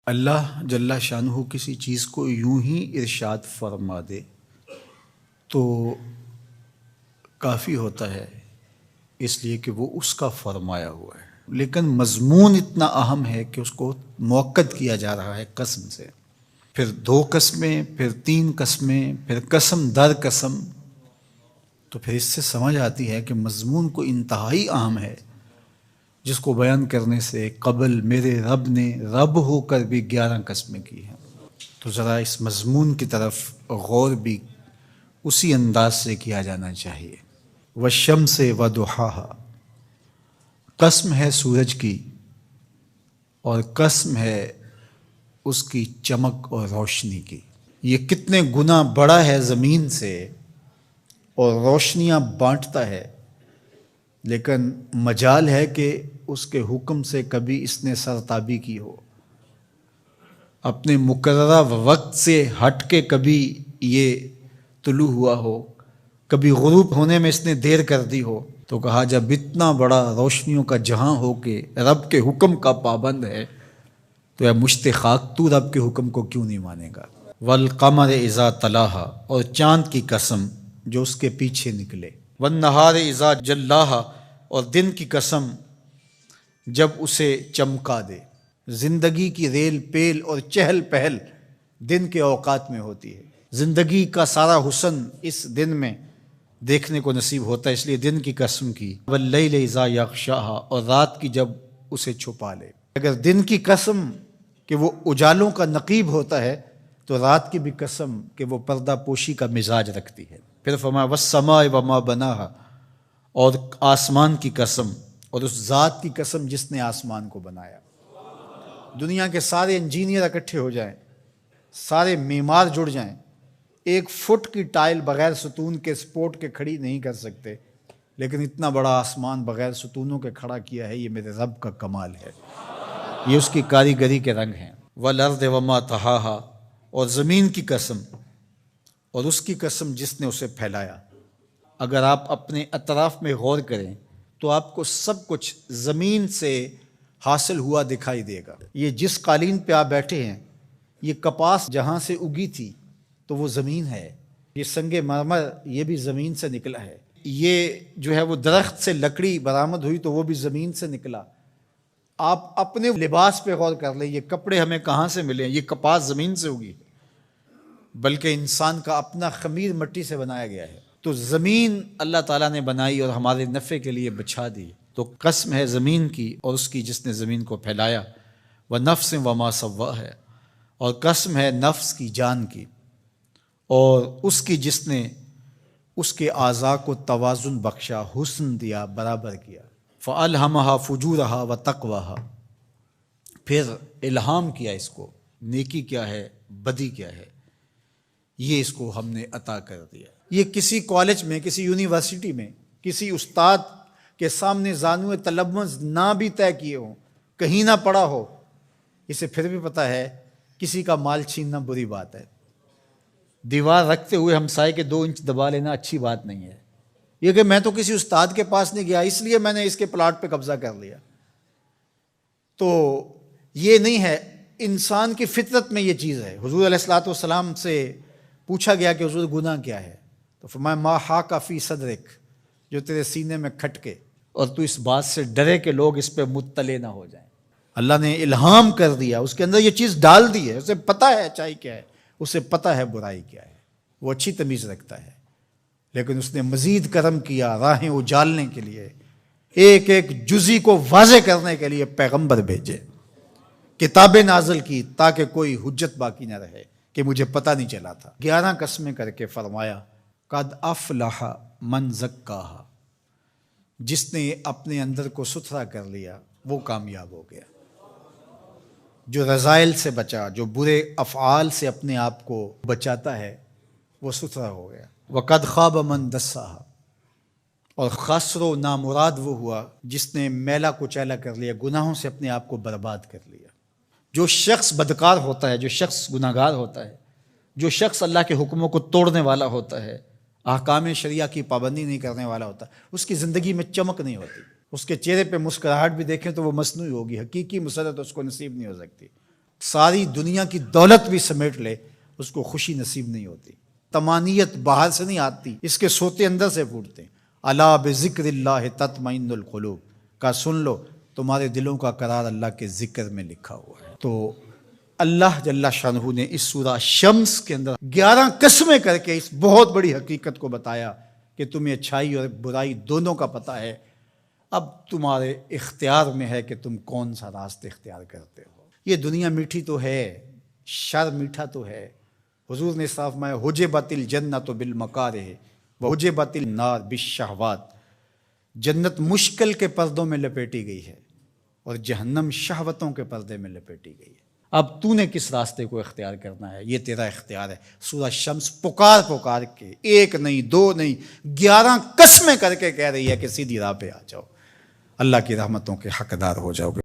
اللہ جل شانہ کسی چیز کو یوں ہی ارشاد فرما دے تو کافی ہوتا ہے، اس لیے کہ وہ اس کا فرمایا ہوا ہے، لیکن مضمون اتنا اہم ہے کہ اس کو موقت کیا جا رہا ہے قسم سے، پھر 2 قسمیں، پھر 3 قسمیں، پھر قسم در قسم، تو پھر اس سے سمجھ آتی ہے کہ مضمون کو انتہائی اہم ہے، جس کو بیان کرنے سے قبل میرے رب نے رب ہو کر بھی 11 قسمیں کی ہیں۔ تو ذرا اس مضمون کی طرف غور بھی اسی انداز سے کیا جانا چاہیے۔ والشمس وضحاها، قسم ہے سورج کی اور قسم ہے اس کی چمک اور روشنی کی۔ یہ کتنے گنا بڑا ہے زمین سے اور روشنیاں بانٹتا ہے، لیکن مجال ہے کہ اس کے حکم سے کبھی اس نے سرتابی کی ہو، اپنے مقررہ وقت سے ہٹ کے کبھی یہ طلوع ہوا ہو، کبھی غروب ہونے میں اس نے دیر کر دی ہو۔ تو کہا جب اتنا بڑا روشنیوں کا جہاں ہو کے رب کے حکم کا پابند ہے تو یا مشت خاک تو رب کے حکم کو کیوں نہیں مانے گا۔ والقمر اذا تلاہا، اور چاند کی قسم جو اس کے پیچھے نکلے۔ والنہار اذا جلاہا، اور دن کی قسم جب اسے چمکا دے۔ زندگی کی ریل پیل اور چہل پہل دن کے اوقات میں ہوتی ہے، زندگی کا سارا حسن اس دن میں دیکھنے کو نصیب ہوتا ہے، اس لیے دن کی قسم کی۔ واللیل اذا یغشاہا، اور رات کی جب اسے چھپا لے۔ اگر دن کی قسم کہ وہ اجالوں کا نقیب ہوتا ہے تو رات کی بھی قسم کہ وہ پردہ پوشی کا مزاج رکھتی ہے۔ پھر فرمایا والسماء وما بناہا، اور آسمان کی قسم اور اس ذات کی قسم جس نے آسمان کو بنایا۔ دنیا کے سارے انجینئر اکٹھے ہو جائیں، سارے معمار جڑ جائیں، 1 فٹ کی ٹائل بغیر ستون کے سپورٹ کے کھڑی نہیں کر سکتے، لیکن اتنا بڑا آسمان بغیر ستونوں کے کھڑا کیا ہے، یہ میرے رب کا کمال ہے، یہ اس کی کاریگری کے رنگ ہیں۔ والارض وما طحاہا، اور زمین کی قسم اور اس کی قسم جس نے اسے پھیلایا۔ اگر آپ اپنے اطراف میں غور کریں تو آپ کو سب کچھ زمین سے حاصل ہوا دکھائی دے گا۔ یہ جس قالین پہ آپ بیٹھے ہیں، یہ کپاس جہاں سے اگی تھی تو وہ زمین ہے، یہ سنگ مرمر یہ بھی زمین سے نکلا ہے، یہ جو ہے وہ درخت سے لکڑی برآمد ہوئی تو وہ بھی زمین سے نکلا۔ آپ اپنے لباس پہ غور کر لیں، یہ کپڑے ہمیں کہاں سے ملے ہیں؟ یہ کپاس زمین سے اگی، بلکہ انسان کا اپنا خمیر مٹی سے بنایا گیا ہے۔ تو زمین اللہ تعالیٰ نے بنائی اور ہمارے نفع کے لیے بچھا دی، تو قسم ہے زمین کی اور اس کی جس نے زمین کو پھیلایا۔ ونفس وما سواہا، ہے اور قسم ہے نفس کی، جان کی، اور اس کی جس نے اس کے اعضاء کو توازن بخشا، حسن دیا، برابر کیا۔ فالہمہا فجورہا وتقواہا، پھر الہام کیا اس کو، نیکی کیا ہے، بدی کیا ہے، یہ اس کو ہم نے عطا کر دیا۔ یہ کسی کالج میں، کسی یونیورسٹی میں، کسی استاد کے سامنے زانو تلمذ نہ بھی طے کیے ہوں، کہیں نہ پڑا ہو، اسے پھر بھی پتہ ہے کسی کا مال چھیننا بری بات ہے، دیوار رکھتے ہوئے ہمسائے کے 2 انچ دبا لینا اچھی بات نہیں ہے۔ یہ کہ میں تو کسی استاد کے پاس نہیں گیا اس لیے میں نے اس کے پلاٹ پہ قبضہ کر لیا، تو یہ نہیں ہے۔ انسان کی فطرت میں یہ چیز ہے۔ حضور علیہ الصلوۃ والسلام سے پوچھا گیا کہ حضور گناہ کیا ہے، تو فرمایا ما حاک فی صدرک، جو تیرے سینے میں کھٹکے اور تو اس بات سے ڈرے کہ لوگ اس پہ مطلع نہ ہو جائیں۔ اللہ نے الہام کر دیا، اس کے اندر یہ چیز ڈال دی ہے، اسے پتہ ہے اچائی کیا ہے، اسے پتہ ہے برائی کیا ہے، وہ اچھی تمیز رکھتا ہے، لیکن اس نے مزید کرم کیا راہیں اجالنے کے لیے، ایک ایک جزی کو واضح کرنے کے لیے پیغمبر بھیجے، کتابیں نازل کی تاکہ کوئی حجت باقی نہ رہے کہ مجھے پتہ نہیں چلا تھا۔ 11 قسمیں کر کے فرمایا قد افلح من زکاہا، جس نے اپنے اندر کو ستھرا کر لیا وہ کامیاب ہو گیا، جو رذائل سے بچا، جو برے افعال سے اپنے آپ کو بچاتا ہے وہ ستھرا ہو گیا۔ وقد خاب من دساہا، اور خسر و نامراد وہ ہوا جس نے میلا کچیلا کر لیا، گناہوں سے اپنے آپ کو برباد کر لیا۔ جو شخص بدکار ہوتا ہے، جو شخص گناہگار ہوتا ہے، جو شخص اللہ کے حکموں کو توڑنے والا ہوتا ہے، احکام شریعہ کی پابندی نہیں کرنے والا ہوتا، اس کی زندگی میں چمک نہیں ہوتی، اس کے چہرے پہ مسکراہٹ بھی دیکھیں تو وہ مصنوعی ہوگی، حقیقی مسرت اس کو نصیب نہیں ہو سکتی۔ ساری دنیا کی دولت بھی سمیٹ لے اس کو خوشی نصیب نہیں ہوتی. طمانیت باہر سے نہیں آتی، اس کے سوتے اندر سے پھوٹتے ہیں. الا بذکر اللہ تطمئن القلوب کا سن لو، تمہارے دلوں کا قرار اللہ کے ذکر میں لکھا ہوا ہے. تو اللہ جل شانہ نے اس سورہ شمس کے اندر 11 قسمیں کر کے اس بہت بڑی حقیقت کو بتایا کہ تمہیں اچھائی اور برائی دونوں کا پتہ ہے. اب تمہارے اختیار میں ہے کہ تم کون سا راستہ اختیار کرتے ہو. یہ دنیا میٹھی تو ہے، شر میٹھا تو ہے. حضور نے صاف فرمایا حجبت الجنت بالمکارہ وحجبت النار بالشہوات. جنت مشکل کے پردوں میں لپیٹی گئی ہے اور جہنم شہوتوں کے پردے میں لپیٹی گئی ہے. اب تو نے کس راستے کو اختیار کرنا ہے، یہ تیرا اختیار ہے. سورہ شمس پکار کے ایک نہیں دو نہیں 11 قسمیں کر کے کہہ رہی ہے کہ سیدھی راہ پہ آ جاؤ، اللہ کی رحمتوں کے حقدار ہو جاؤ گے.